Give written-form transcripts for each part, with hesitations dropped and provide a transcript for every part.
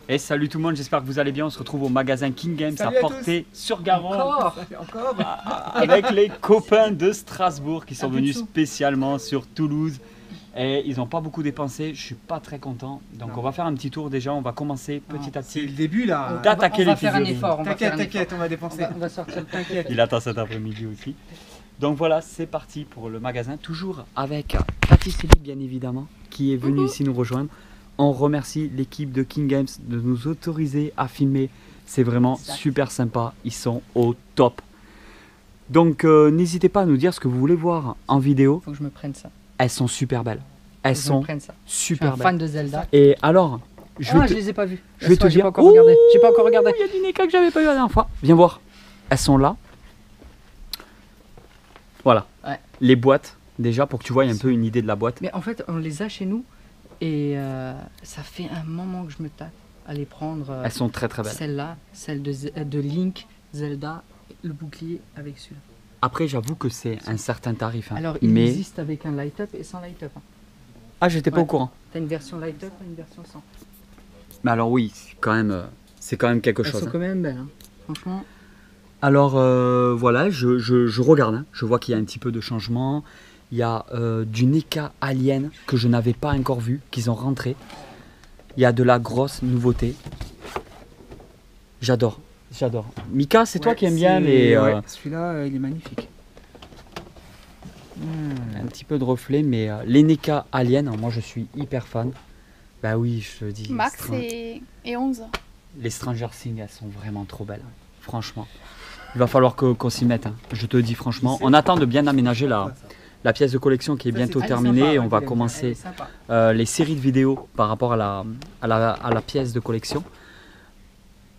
Et salut tout le monde, j'espère que vous allez bien. On se retrouve au magasin King Games à Portée-sur-Garonne avec les copains de Strasbourg qui sont venus spécialement sur Toulouse. Et ils n'ont pas beaucoup dépensé, je suis pas très content. Donc on va faire un petit tour déjà, on va commencer petit à petit. C'est le début là. D'attaquer les faire un figurines. effort. T'inquiète, on va dépenser. On va sortir, t'inquiète. Il attend cet après-midi aussi. Donc voilà, c'est parti pour le magasin. Toujours avec Pâtisserie bien évidemment, qui est venu ici nous rejoindre. On remercie l'équipe de King Games de nous autoriser à filmer. C'est vraiment super sympa, ils sont au top. Donc n'hésitez pas à nous dire ce que vous voulez voir en vidéo. Faut que je me prenne ça. Elles sont super belles. Elles Faut que je me sont prenne ça. Je suis super un belles. fan de Zelda. Et alors, je vais te... les ai pas vues. Je vais te J'ai dire. pas encore regardé. J'ai pas encore regardé. Il y a du NECA que j'avais pas eu la dernière fois. Viens voir. Elles sont là. Voilà. Ouais. Les boîtes, déjà, pour que tu vois un peu une idée de la boîte. Mais en fait, on les a chez nous et ça fait un moment que je me tape à les prendre. Elles sont très très belles. Celle-là, celle de Link, Zelda, le bouclier avec celui-là. Après, j'avoue que c'est un certain tarif. Hein. Alors, il mais... existe avec un light-up et sans light-up. Hein. Ah, j'étais pas Ouais. au courant. T'as une version light-up et une version sans. Mais alors oui, c'est quand même quelque Elles chose. sont Hein. quand même belles. Hein. Franchement. Alors voilà, je regarde. Hein. Je vois qu'il y a un petit peu de changement. Il y a du NECA Alien que je n'avais pas encore vu, qu'ils ont rentré. Il y a de la grosse nouveauté. J'adore, j'adore. Mika, c'est toi qui aimes bien les... Ouais, celui-là, il est magnifique. Un petit peu de reflet, mais les NECA Alien, moi je suis hyper fan. Bah oui, je te dis. Max et 11. Les Stranger Things, elles sont vraiment trop belles. Franchement. Il va falloir qu'on s'y mette. Hein. Je te dis franchement. On attend de bien aménager la pièce de collection qui est bientôt terminée. Et on va commencer les séries de vidéos par rapport à la pièce de collection.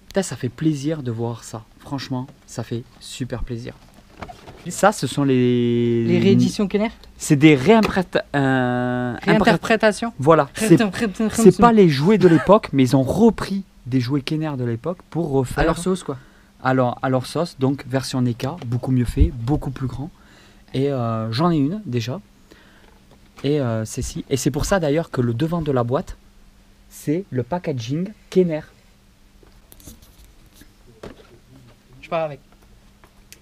Putain, ça fait plaisir de voir ça. Franchement, ça fait super plaisir. Ça, ce sont Les rééditions Kenner. C'est des Réinterprétation. Voilà. C'est pas les jouets de l'époque, mais ils ont repris des jouets Kenner de l'époque pour refaire. À leur sauce, quoi. À leur sauce, donc version NECA, beaucoup mieux fait, beaucoup plus grand. Et j'en ai une déjà. Et c'est Et c'est pour ça d'ailleurs que le devant de la boîte, c'est le packaging Kenner. Je pars avec.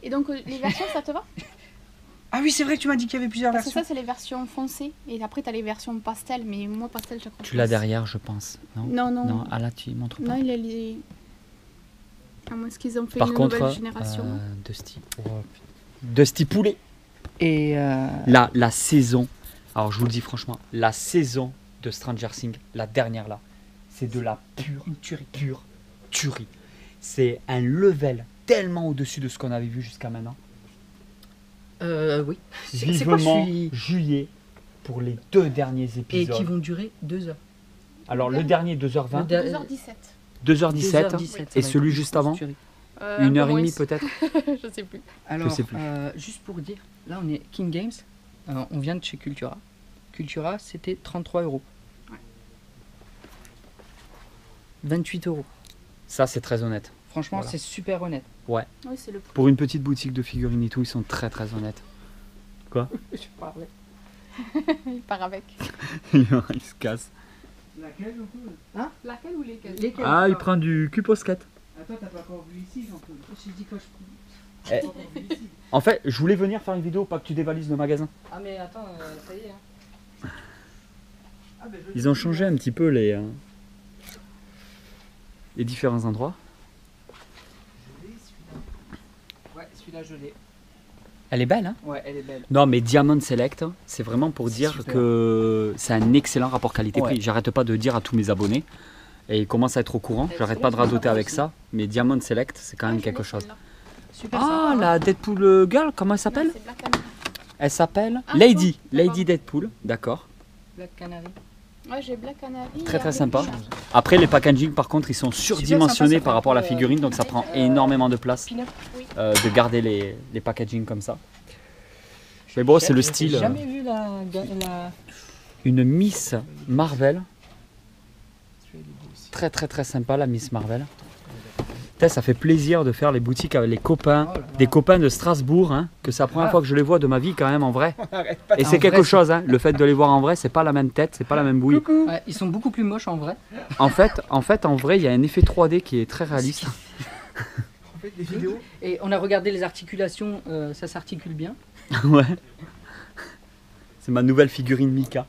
Et donc les versions, ça te va? Ah oui, c'est vrai que tu m'as dit qu'il y avait plusieurs Parce que versions. ça, c'est les versions foncées. Et après, tu as les versions pastel. Mais moi, pastel, je crois. Tu l'as derrière, je pense. Non, Non, non. non. Ah là, tu montres pas. Non, il a les. À moins qu'ils ont fait Par une contre, nouvelle génération. Dusty Poulet. Et La saison, alors je vous le dis franchement, la saison de Stranger Things, la dernière là, c'est de la pure tuerie. C'est un level tellement au-dessus de ce qu'on avait vu jusqu'à maintenant. oui. C'est Vivement quoi, je suis... juillet pour les 2 derniers Et épisodes. qui vont durer 2 heures. Alors le dernier 2h20, 2h17. 2h17 et celui juste avant 1h30 peut-être. Je sais plus. Alors, Je sais plus. juste pour dire, là on est King Games, on vient de chez Cultura. Cultura, c'était 33 €. Ouais. 28 €. Ça c'est très honnête. Franchement, Voilà. c'est super honnête. Oui, c'est le prix. Pour une petite boutique de figurines et tout, ils sont très honnêtes. Quoi? Je parlais. Il part avec. Il se casse. Laquelle, Jean-Claude? Laquelle ou lesquelles? Lesquels? Ah, il prend du Cuposquette. Attends, t'as pas encore vu ici, Jean-Claude. J'ai dit quoi je... Eh. En fait, je voulais venir faire une vidéo, pas que tu dévalises le magasin. Ah mais attends, ça y est. Hein. Ils ont changé un petit peu les différents endroits. Je l'ai celui-là. Ouais, celui-là je l'ai. Elle est belle, hein? Ouais, elle est belle. Non, mais Diamond Select, c'est vraiment pour C'est dire super. que c'est un excellent rapport qualité-prix. Ouais. J'arrête pas de dire à tous mes abonnés, et ils commencent à être au courant, j'arrête pas de radoter avec ça, mais Diamond Select, c'est quand même quelque chose. Super Ah, sympa. la Deadpool Girl, comment elle s'appelle? C'est Black Canary. Elle s'appelle Ah, Lady, bon, Lady d'accord. Deadpool, d'accord. Black Canary. Ouais, j'ai Black Canary. Très, et très un sympa. rouge. Après, les packaging, par contre, ils sont surdimensionnés sympa, ça par rapport à la fait, figurine, donc ça prend énormément de place Pin-up. Oui. de garder les packaging comme ça. Mais bon, c'est le style. J'ai jamais vu la... Une Miss Marvel. Celui-là, il est beau aussi. Très sympa, la Miss Marvel. Putain, ça fait plaisir de faire les boutiques avec les copains, Oh là là. des copains de Strasbourg, hein, que c'est la première Ah. fois que je les vois de ma vie quand même en vrai. Et c'est En quelque vrai, chose, hein, le fait de les voir en vrai, c'est pas la même tête, c'est pas la même bouille. Ouais, ils sont beaucoup plus moches en vrai. En fait, en vrai, il y a un effet 3D qui est très réaliste. On fait des vidéos. Et on a regardé les articulations, ça s'articule bien. Ouais. C'est ma nouvelle figurine Mika.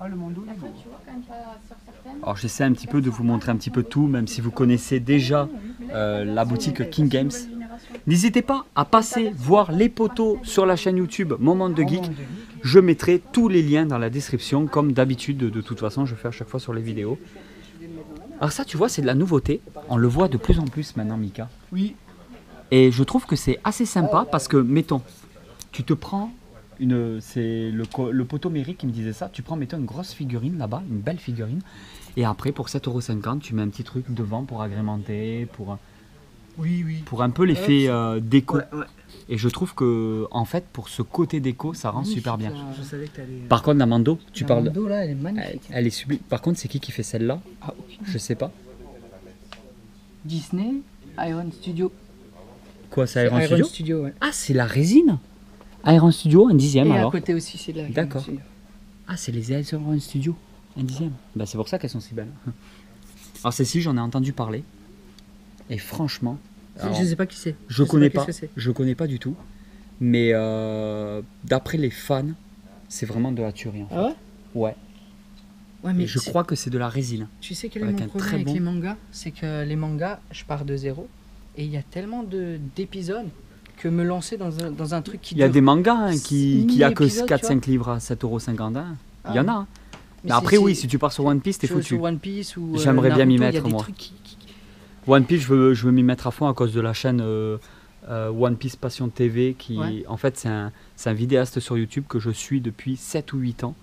Ah, le Mando, il est Après, beau. tu vois, quand tu vas sur certaines. Alors j'essaie un petit peu de vous montrer un petit peu tout, même si vous connaissez déjà la boutique King Games. N'hésitez pas à passer voir les potos sur la chaîne YouTube Moment de Geek. Je mettrai tous les liens dans la description, comme d'habitude, de toute façon, je fais à chaque fois sur les vidéos. Alors ça, tu vois, c'est de la nouveauté. On le voit de plus en plus maintenant, Mika. Oui. Et je trouve que c'est assez sympa parce que, mettons, tu te prends c'est le poteau Méric qui me disait ça, tu prends, mettons, une grosse figurine là-bas, une belle figurine, et après, pour 7,50 €, tu mets un petit truc devant pour agrémenter, Oui, oui. pour un peu l'effet déco. Ouais, ouais. Et je trouve que, en fait, pour ce côté déco, ça rend super bien. Je savais que t'allais. Par contre, la Mando, tu parles. La Mando, là, elle est Elle, magnifique. elle est sublime. Par contre, c'est qui fait celle-là? Ah, aucune. Je sais pas. Disney, Iron Studio. Quoi, c'est Iron Studio? Ouais. Ah, c'est la résine? Iron Studio, un dixième Et à alors. côté aussi, c'est de la Iron D'accord. Studio. Ah, c'est les Iron Studio, un dixième. Bah, c'est pour ça qu'elles sont si belles. Alors, celle-ci, j'en ai entendu parler. Et franchement, alors, Je sais pas qui c'est. je sais connais pas pas. qu'est-ce que c'est. Je connais pas du tout. Mais d'après les fans, c'est vraiment de la tuerie. En fait. Ah ouais? Ouais. Ouais, Et mais je c'est- crois que c'est de la résine. Tu sais quel est avec mon un problème très avec bon- les mangas? C'est que les mangas, je pars de zéro. Et il y a tellement d'épisodes que me lancer dans un truc qui Il y a dure- des mangas hein, qui a que Mini-épisode, 4-5 livres à 7,51 €. Il y en a. Hein. Mais Après, c'est- oui, si tu pars sur One Piece, t'es tu vois, foutu. sur One Piece ou J'aimerais bien m'y Naruto, il y a mettre, des moi. trucs One Piece, je veux m'y mettre à fond à cause de la chaîne One Piece Passion TV qui, Ouais. en fait, c'est un vidéaste sur YouTube que je suis depuis 7 ou 8 ans.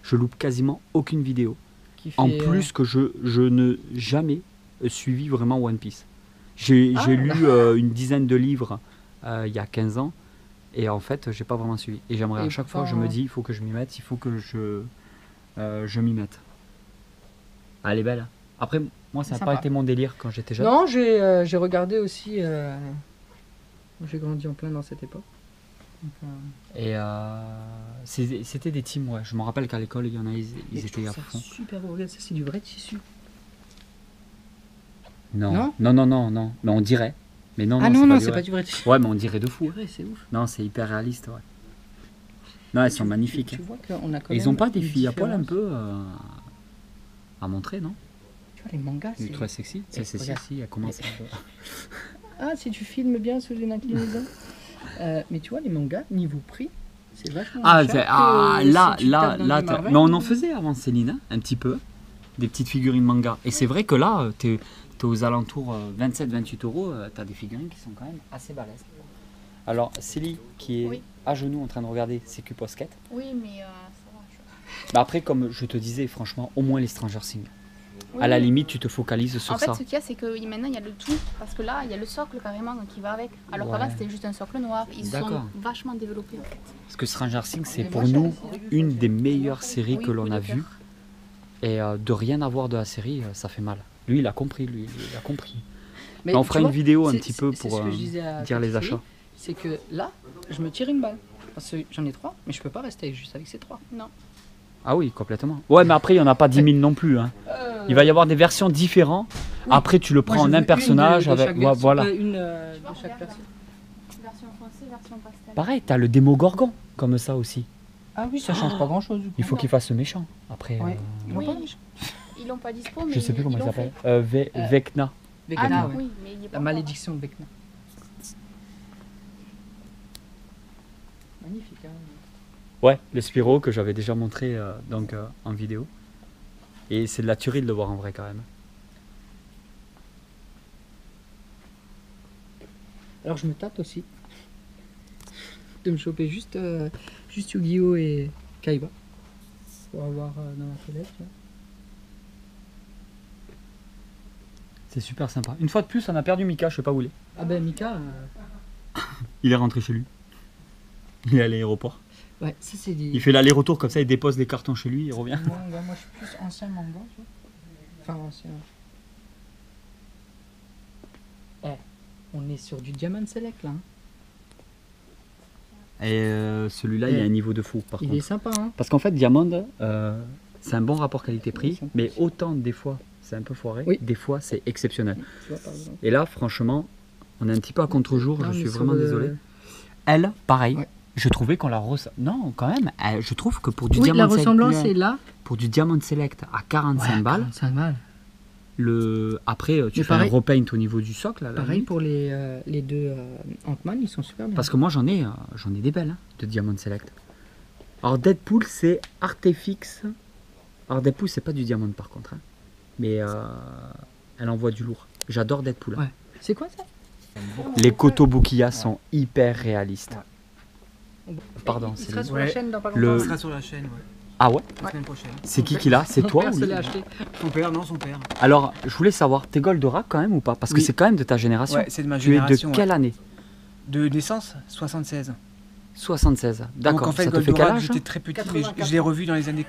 Je loupe quasiment aucune vidéo. qui fait, En plus que je ne jamais suivi vraiment One Piece. J'ai Ah. lu une dizaine de livres il y a 15 ans et en fait, j'ai pas vraiment suivi. Et j'aimerais Et à chaque fois, je pourtant- me dis, il faut que je m'y mette, il faut que je m'y mette. Ah, elle est belle. Après, moi, ça n'a Sympa. pas été mon délire quand j'étais jeune. Non, j'ai regardé aussi. J'ai grandi en plein dans cette époque. Donc, Et c'était des teams, ouais. Je me rappelle qu'à l'école, il y en a, mais ils je étaient trouve à ça fond. super beau. Regarde, ça c'est du vrai tissu. Non, Non non. Mais on dirait. Mais non, Ah non, non, non, du c'est vrai. pas du vrai tissu. Ouais, mais on dirait de fou. C'est vrai, c'est ouf. Non, c'est hyper réaliste, ouais. Non, elles sont magnifiques. Tu vois qu'on a quand Et ils même ont pas des une filles à poil un différence. peu à montrer, non? Tu vois, les mangas, C'est c'est. très sexy. Et C'est regarde. sexy, elle commence Ah, si tu filmes bien sous une inclinaison. Mais tu vois, les mangas, niveau prix, c'est vachement Ah, cher que là, si tu tapes dans du Marvel. mais on en faisait avant, Céline, hein, un petit peu. Des petites figurines manga. Et c'est vrai que là, t'es aux alentours 27-28 €, t'as des figurines qui sont quand même assez balèzes. Alors, Célie, qui est Oui. à genoux en train de regarder Sécu Posket. Oui, mais ça va. Bah après, comme je te disais, franchement, au moins les Stranger Things. Oui, À la oui. limite, tu te focalises sur En fait, ça. ce qu'il y a, c'est que maintenant, il y a le tout. Parce que là, il y a le socle carrément qui va avec. Alors Ouais. qu'avant, c'était juste un socle noir. Ils D'accord. sont vachement développés, en fait. Parce que Stranger Things, c'est Mais pour moi, nous j'ai- une des meilleures séries Oui, que l'on oui, a de vues. cœur. Et de rien avoir de la série, ça fait mal. Lui, il a compris, il a compris. Mais on tu fera une vois, vidéo un c'est- petit peu c'est pour ce que je disais à dire les Cathy, achats. C'est que là, je me tire une balle. Parce que j'en ai 3, mais je peux pas rester juste avec ces 3. Non. Ah oui, complètement. Ouais, mais après, il n'y en a pas 10 000 non plus. Hein. Il va y avoir des versions différentes. Oui. Après, tu le prends en un personnage avec. Ouais, voilà. Une Tu de vois, chaque regarde, personne. version foncée, version pastel. Pareil, t'as le démo Gorgon, comme ça aussi. Ah oui, ça change pas grand chose. Il faut qu'il fasse méchant. Après, Ouais. Oui, ils l'ont pas dispo, mais je sais plus comment ils il l'ont s'appelle. fait. Vecna. Vecna, Ah, ouais. oui, mais il y est pas La encore. malédiction de Vecna. Magnifique, hein. Ouais, le Spyro que j'avais déjà montré en vidéo. Et c'est de la tuerie de le voir en vrai quand même. Alors je me tâte aussi de me choper juste Yu-Gi-Oh et Kaiba pour avoir dans la toilette. Tu vois. C'est super sympa. Une fois de plus, on a perdu Mika, je sais pas où il est. Ah ben Mika, Il est rentré chez lui. Il est à l'aéroport. ouais, ça c'est des Il fait l'aller-retour comme ça, il dépose les cartons chez lui, il revient. moi je suis plus ancien manga, tu vois. Enfin ancien. On est sur du Diamond Select là. Hein. Et celui-là, il y a un niveau de fou par Il contre. est sympa. Hein. Parce qu'en fait, Diamond, c'est un bon rapport qualité-prix, Oui, mais autant des fois, c'est un peu foiré, Oui. des fois, c'est exceptionnel. Tu vois, par exemple. Et là, franchement, on est un petit peu à contre-jour, Là, je on suis est sur vraiment le- désolé. Elle, pareil, Ouais. je trouvais qu'on la ressent. Non, quand même, je trouve que pour du Oui, la Diamond ressemblance Select, est là. pour du Diamond Select à 45 balles, 45 balles. après, tu Mais fais un pareil- repaint au niveau du socle. à la Pareil limite. pour les deux Ant-Man, ils sont super bien. Parce que moi, j'en ai des belles hein, de Diamond Select. Alors, Deadpool, c'est Artefix. Alors, Deadpool, c'est pas du Diamond par contre. Hein. Mais elle envoie du lourd. J'adore Deadpool. hein. Ouais. C'est quoi ça? Les Kotobukiya sont hyper réalistes. Pardon, il c'est sera le- sur la Ouais. chaîne dans pas Le- longtemps. Il sera sur la chaîne, ouais, Ah ouais? la semaine prochaine. C'est qui l'a? C'est Mon toi père ou se lui? l'est acheté. Son père, non, son père. Alors, je voulais savoir, t'es Goldorak quand même ou pas? Parce que Oui. c'est quand même de ta génération. Ouais, c'est de ma Tu es génération. de quelle ouais. année? De naissance 76. 76. Donc D'accord. en fait, Ça te fait quel Goldorak, âge? j'étais très petit, mais 84 je l'ai revu dans les années.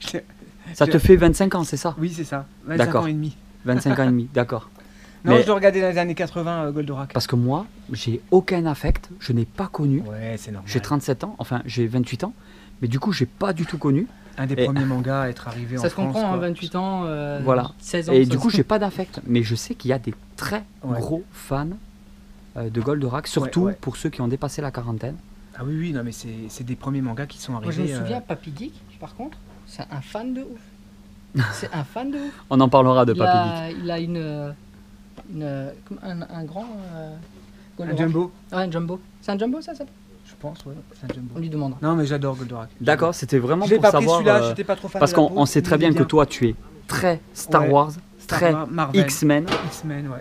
Je l'ai- Ça te fait 25 ans, c'est ça? Oui, c'est ça. 25 D'accord. ans et demi. 25 ans et demi, d'accord. Non, Mais- je le regardais dans les années 80, Goldorak. Parce que moi, j'ai aucun affect, je n'ai pas connu. Ouais, c'est normal. J'ai 37 ans, enfin j'ai 28 ans, mais du coup j'ai pas du tout connu. Un des Et- premiers mangas à être arrivé en Ça se France. comprend, hein, quoi. 28 ans, Voilà. 16 ans. Et ça du se- coup j'ai pas d'affect, mais je sais qu'il y a des très Ouais. gros fans de Goldorak, surtout ouais. pour ceux qui ont dépassé la quarantaine. Ah oui, oui, non, mais c'est des premiers mangas qui sont Moi arrivés. je me souviens, Papy Geek, par contre, c'est un fan de ouf. C'est un fan de ouf. On en parlera de il, Papy a, il a un grand Un Goldorak. Jumbo, Ouais, un jumbo. C'est un jumbo ça s'appelle? je pense, ouais. C'est un Jumbo. On lui demandera. Non, mais j'adore Goldorak. Geek. D'accord, c'était vraiment Je l'ai pour pas pris savoir. celui-là, j'étais pas trop fan parce de la qu'on peau, on sait mais très il est bien que toi tu es très Star Ouais. Wars, Star très Wars, Marvel. X-Men, X-Men, ouais.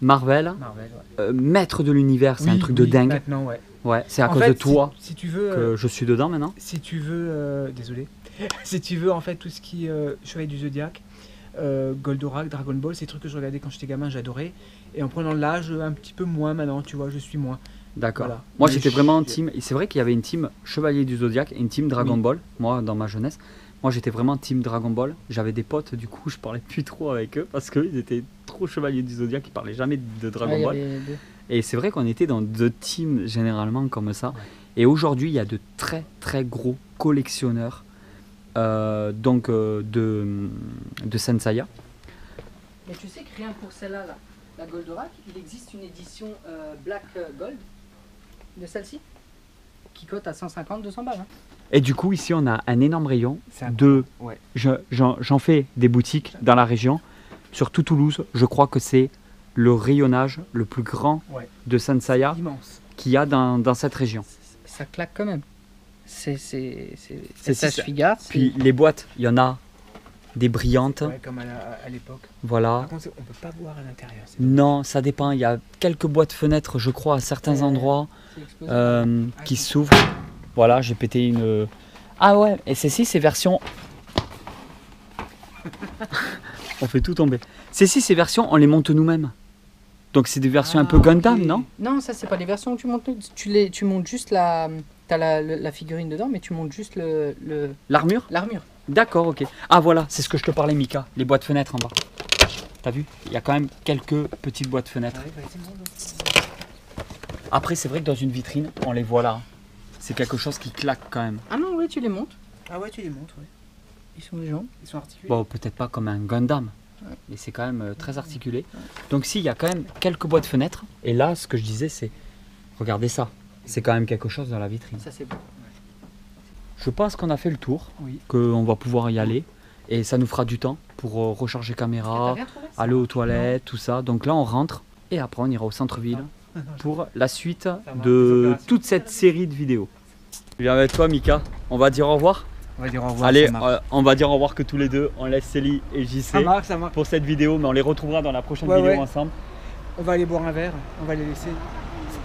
Marvel, Marvel, ouais. maître de l'univers, c'est un Oui, truc de oui, dingue. Maintenant, ouais. Ouais, c'est à En cause fait, de toi Si tu veux. que je suis dedans maintenant. Si tu veux, désolé, si tu veux en fait tout ce qui Chevalier du Zodiac, Goldorak, Dragon Ball, c'est des trucs que je regardais quand j'étais gamin, j'adorais. Et en prenant de l'âge, un petit peu moins maintenant, tu vois, je suis moins. D'accord. Voilà. Moi Mais j'étais vraiment je- team. C'est vrai qu'il y avait une team Chevalier du Zodiac et une team Dragon Oui. Ball. Moi dans ma jeunesse, moi j'étais vraiment team Dragon Ball. J'avais des potes, du coup je parlais plus trop avec eux parce qu'ils étaient trop Chevalier du Zodiac, ils parlaient jamais de Dragon Ouais, il y Ball. avait deux. Et c'est vrai qu'on était dans deux teams généralement comme ça. Ouais. Et aujourd'hui il y a de très très gros collectionneurs de Senseiya. Mais tu sais que rien pour celle-là, là, la Goldorak, il existe une édition Black Gold de celle-ci qui cote à 150-200 balles. Hein. Et du coup ici on a un énorme rayon C'est un- de... Ouais. J'en fais des boutiques dans la région. Sur tout Toulouse, je crois que c'est le rayonnage le plus grand Ouais. de Senseiya Immense. qu'il y a dans cette région. Ça claque quand même. C'est C'est- 16 figures. Puis les boîtes, il y en a des brillantes, Ouais, comme à l'époque. voilà. Par contre, on peut pas voir à l'intérieur. c'est- Non, ça dépend. Il y a quelques boîtes fenêtres, je crois, à certains Ouais. endroits c'est explosif. qui s'ouvrent. Voilà, j'ai pété une. Ah ouais, et ceci, c'est version. On fait tout tomber. Ceci, ces versions, on les monte nous-mêmes. Donc c'est des versions un peu Ah, Gundam, ok. non? Non, ça c'est pas les versions que tu montes. Tu montes juste la. T'as la figurine dedans, mais tu montes juste L'armure? l'armure. D'accord, ok. Ah voilà, c'est ce que je te parlais, Mika. Les boîtes fenêtres en bas. T'as vu? Il y a quand même quelques petites boîtes fenêtres. Après, c'est vrai que dans une vitrine, on les voit là. C'est quelque chose qui claque quand même. Ah non, oui, tu les montes. Ah ouais, tu les montres, ouais. Ils sont gens. Ils sont articulés. Bon, peut-être pas comme un Gundam, Ouais. mais c'est quand même très articulé. Donc si, il y a quand même quelques boîtes fenêtres. Et là, ce que je disais, c'est... Regardez ça. C'est quand même quelque chose dans la vitrine. Ça c'est beau. Je pense qu'on a fait le tour, Oui. qu'on va pouvoir y aller. Et ça nous fera du temps pour recharger caméra, T'as rien trouvé aller aux toilettes, tout ça. Donc là, on rentre et après, on ira au centre-ville pour la suite des de opérations. toute cette série de vidéos. Je viens avec toi, Mika. On va dire au revoir. On va dire au revoir. Allez, ça marche. on va dire au revoir que tous les deux. On laisse Célie et JC Ça marche, ça marche. pour cette vidéo, mais on les retrouvera dans la prochaine Ouais, vidéo ouais. ensemble. On va aller boire un verre, on va les laisser.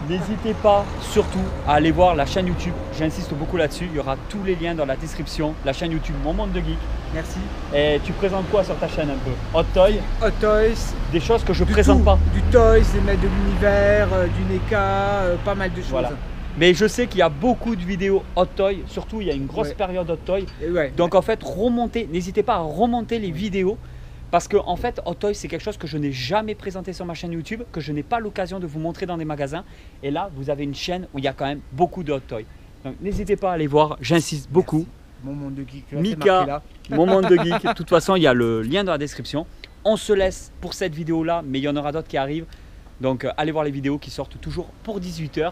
N'hésitez pas surtout à aller voir la chaîne YouTube. J'insiste beaucoup là-dessus. Il y aura tous les liens dans la description. La chaîne YouTube Mon Monde de Geek. Merci. Et tu présentes quoi sur ta chaîne un peu? Hot Toy, Hot Toys, des choses que je du présente tout. pas. Du Toys, des maîtres de l'univers, du NECA, pas mal de choses. Voilà. Mais je sais qu'il y a beaucoup de vidéos Hot Toy. Surtout, il y a une grosse Ouais. période Hot Toy. Et ouais. Donc en fait, remontez, n'hésitez pas à remonter les vidéos Parce que en fait, Hot Toys, c'est quelque chose que je n'ai jamais présenté sur ma chaîne YouTube, que je n'ai pas l'occasion de vous montrer dans des magasins. Et là, vous avez une chaîne où il y a quand même beaucoup de Hot Toys. Donc n'hésitez pas à aller voir, j'insiste beaucoup. Mon monde de geek. Mika, mon monde de geek. De toute façon, il y a le lien dans la description. On se laisse pour cette vidéo-là, mais il y en aura d'autres qui arrivent. Donc allez voir les vidéos qui sortent toujours pour 18 h.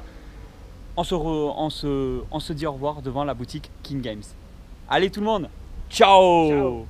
On se dit au revoir devant la boutique King Games. Allez tout le monde, ciao, ciao.